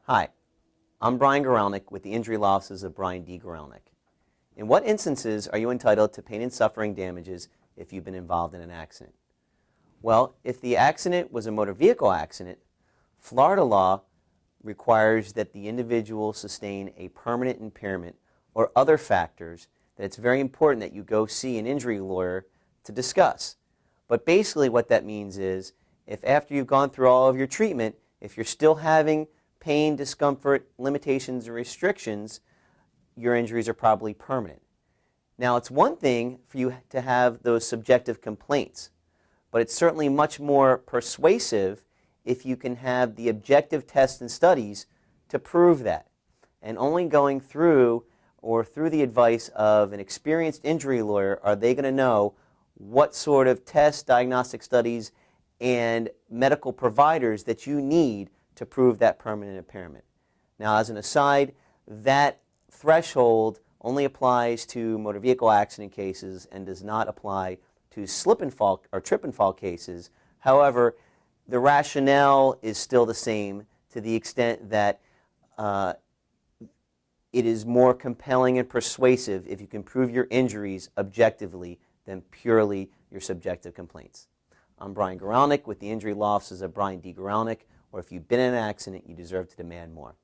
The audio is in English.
Hi, I'm Brian Guralnick with the injury law offices of Brian D. Guralnick. In what instances are you entitled to pain and suffering damages if you've been involved in an accident? Well, if the accident was a motor vehicle accident, Florida law requires that the individual sustain a permanent impairment or other factors that it's very important that you go see an injury lawyer to discuss. But basically what that means is if after you've gone through all of your treatment, if you're still having pain, discomfort, limitations, or restrictions, your injuries are probably permanent. Now, it's one thing for you to have those subjective complaints, but it's certainly much more persuasive if you can have the objective tests and studies to prove that. And only going through or through the advice of an experienced injury lawyer are they going to know what sort of tests, diagnostic studies, and medical providers that you need to prove that permanent impairment. Now, as an aside, that threshold only applies to motor vehicle accident cases and does not apply to slip and fall or trip and fall cases. However, the rationale is still the same to the extent that it is more compelling and persuasive if you can prove your injuries objectively than purely your subjective complaints. I'm Brian Guralnick with the injury law offices of Brian D. Guralnick, or if you've been in an accident, you deserve to demand more.